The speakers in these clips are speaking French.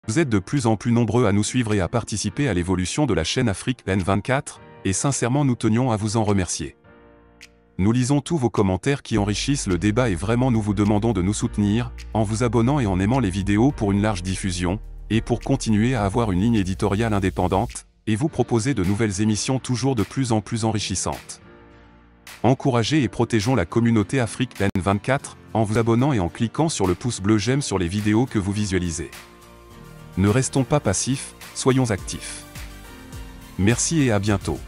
Vous êtes de plus en plus nombreux à nous suivre et à participer à l'évolution de la chaîne Afrique N24, et sincèrement nous tenions à vous en remercier. Nous lisons tous vos commentaires qui enrichissent le débat et vraiment nous vous demandons de nous soutenir, en vous abonnant et en aimant les vidéos pour une large diffusion, et pour continuer à avoir une ligne éditoriale indépendante, et vous proposer de nouvelles émissions toujours de plus en plus enrichissantes. Encouragez et protégeons la communauté Afrique N24, en vous abonnant et en cliquant sur le pouce bleu j'aime sur les vidéos que vous visualisez. Ne restons pas passifs, soyons actifs. Merci et à bientôt.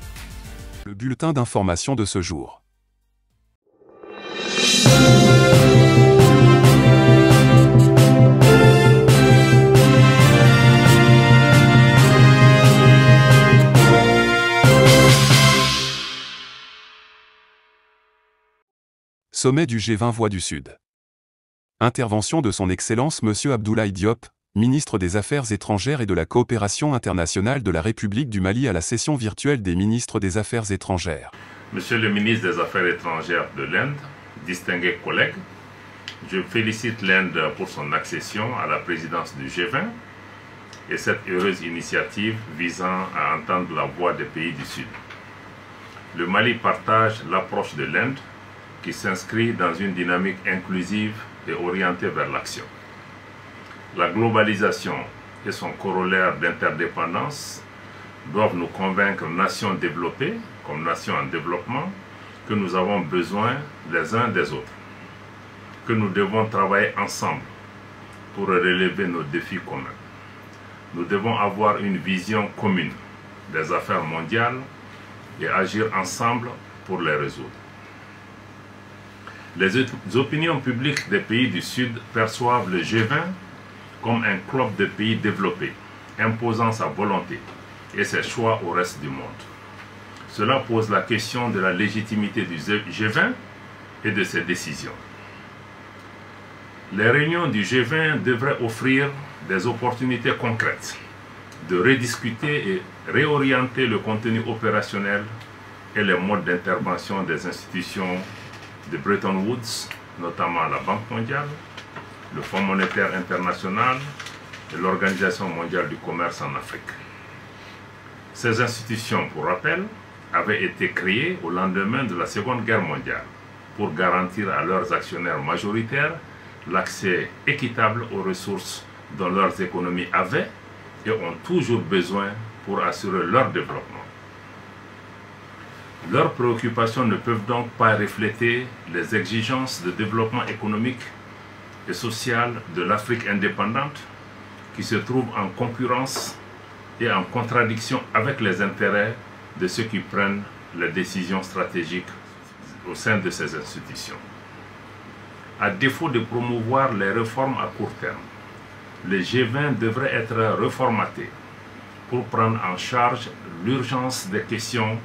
Le bulletin d'information de ce jour. Sommet du G20 Voix du Sud. Intervention de son Excellence Monsieur Abdoulaye Diop, ministre des Affaires étrangères et de la Coopération internationale de la République du Mali à la session virtuelle des ministres des Affaires étrangères. Monsieur le ministre des Affaires étrangères de l'Inde, distingués collègues, je félicite l'Inde pour son accession à la présidence du G20 et cette heureuse initiative visant à entendre la voix des pays du Sud. Le Mali partage l'approche de l'Inde qui s'inscrit dans une dynamique inclusive et orientée vers l'action. La globalisation et son corollaire d'interdépendance doivent nous convaincre, nations développées comme nations en développement, que nous avons besoin les uns des autres, que nous devons travailler ensemble pour relever nos défis communs. Nous devons avoir une vision commune des affaires mondiales et agir ensemble pour les résoudre. Les opinions publiques des pays du Sud perçoivent le G20 comme un club de pays développés, imposant sa volonté et ses choix au reste du monde. Cela pose la question de la légitimité du G20 et de ses décisions. Les réunions du G20 devraient offrir des opportunités concrètes de rediscuter et réorienter le contenu opérationnel et les modes d'intervention des institutions de Bretton Woods, notamment la Banque mondiale, le Fonds monétaire international et l'Organisation mondiale du commerce en Afrique. Ces institutions, pour rappel, avaient été créées au lendemain de la Seconde Guerre mondiale pour garantir à leurs actionnaires majoritaires l'accès équitable aux ressources dont leurs économies avaient et ont toujours besoin pour assurer leur développement. Leurs préoccupations ne peuvent donc pas refléter les exigences de développement économique et social de l'Afrique indépendante qui se trouve en concurrence et en contradiction avec les intérêts de ceux qui prennent les décisions stratégiques au sein de ces institutions. À défaut de promouvoir les réformes à court terme, le G20 devrait être reformaté pour prendre en charge l'urgence des questions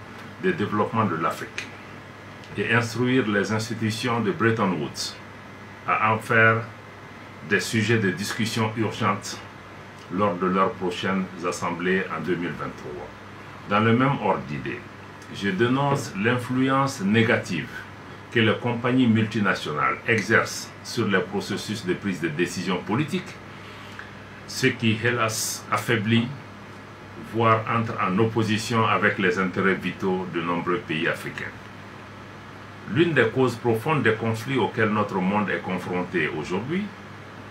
de développement de l'Afrique et instruire les institutions de Bretton Woods à en faire des sujets de discussion urgentes lors de leurs prochaines assemblées en 2023. Dans le même ordre d'idées, je dénonce l'influence négative que les compagnies multinationales exercent sur les processus de prise de décision politique, ce qui, hélas, affaiblit, voire entre en opposition avec les intérêts vitaux de nombreux pays africains. L'une des causes profondes des conflits auxquels notre monde est confronté aujourd'hui,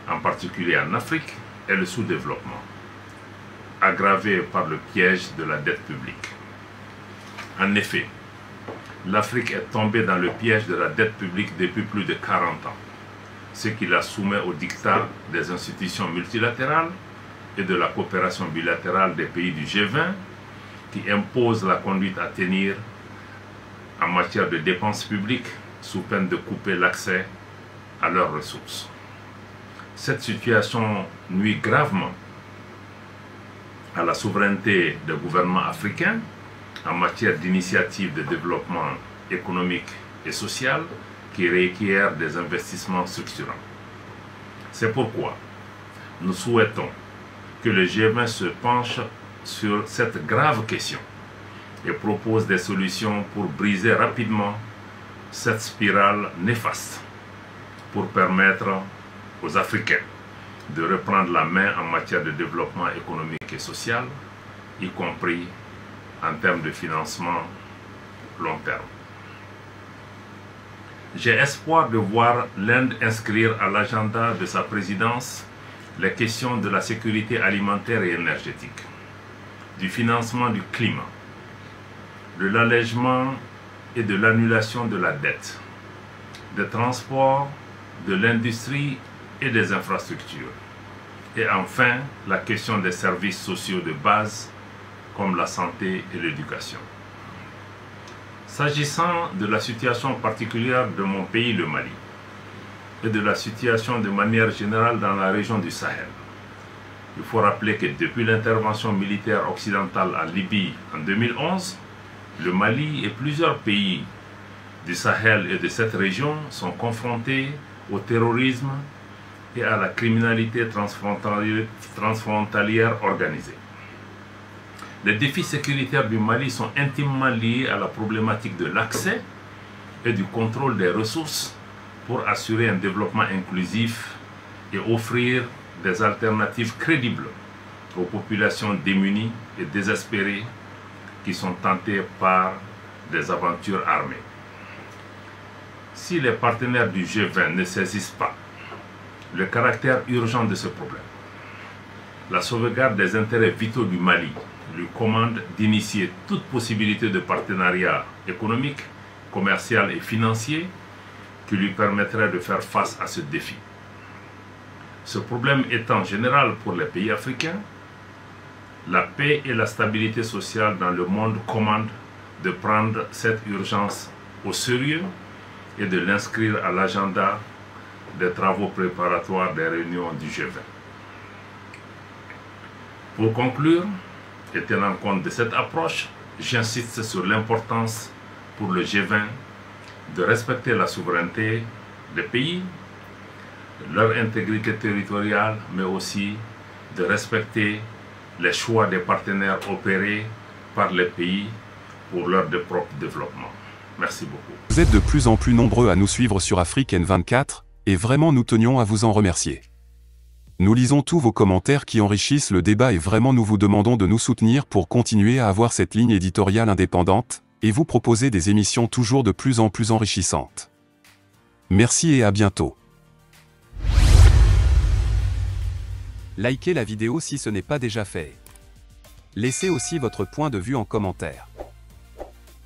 en particulier en Afrique, est le sous-développement, aggravé par le piège de la dette publique. En effet, l'Afrique est tombée dans le piège de la dette publique depuis plus de 40 ans, ce qui la soumet au diktat des institutions multilatérales et de la coopération bilatérale des pays du G20 qui imposent la conduite à tenir en matière de dépenses publiques sous peine de couper l'accès à leurs ressources. Cette situation nuit gravement à la souveraineté des gouvernements africains en matière d'initiatives de développement économique et social qui requièrent des investissements structurants. C'est pourquoi nous souhaitons que le G20 se penche sur cette grave question et propose des solutions pour briser rapidement cette spirale néfaste, pour permettre aux Africains de reprendre la main en matière de développement économique et social, y compris en termes de financement long terme. J'ai espoir de voir l'Inde inscrire à l'agenda de sa présidence les questions de la sécurité alimentaire et énergétique, du financement du climat, de l'allègement et de l'annulation de la dette, des transports, de l'industrie et des infrastructures, et enfin la question des services sociaux de base comme la santé et l'éducation. S'agissant de la situation particulière de mon pays, le Mali, et de la situation de manière générale dans la région du Sahel, il faut rappeler que depuis l'intervention militaire occidentale en Libye en 2011, le Mali et plusieurs pays du Sahel et de cette région sont confrontés au terrorisme et à la criminalité transfrontalière organisée. Les défis sécuritaires du Mali sont intimement liés à la problématique de l'accès et du contrôle des ressources pour assurer un développement inclusif et offrir des alternatives crédibles aux populations démunies et désespérées qui sont tentées par des aventures armées. Si les partenaires du G20 ne saisissent pas le caractère urgent de ce problème, la sauvegarde des intérêts vitaux du Mali lui commande d'initier toute possibilité de partenariat économique, commercial et financier qui lui permettrait de faire face à ce défi. Ce problème étant général pour les pays africains, la paix et la stabilité sociale dans le monde commandent de prendre cette urgence au sérieux et de l'inscrire à l'agenda des travaux préparatoires des réunions du G20. Pour conclure, et tenant compte de cette approche, j'insiste sur l'importance pour le G20 de respecter la souveraineté des pays, leur intégrité territoriale, mais aussi de respecter les choix des partenaires opérés par les pays pour leur propre développement. Merci beaucoup. Vous êtes de plus en plus nombreux à nous suivre sur Afrique N24, et vraiment nous tenions à vous en remercier. Nous lisons tous vos commentaires qui enrichissent le débat et vraiment nous vous demandons de nous soutenir pour continuer à avoir cette ligne éditoriale indépendante, et vous proposer des émissions toujours de plus en plus enrichissantes. Merci et à bientôt. Likez la vidéo si ce n'est pas déjà fait. Laissez aussi votre point de vue en commentaire.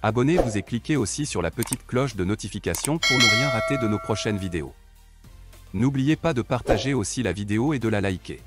Abonnez-vous et cliquez aussi sur la petite cloche de notification pour ne rien rater de nos prochaines vidéos. N'oubliez pas de partager aussi la vidéo et de la liker.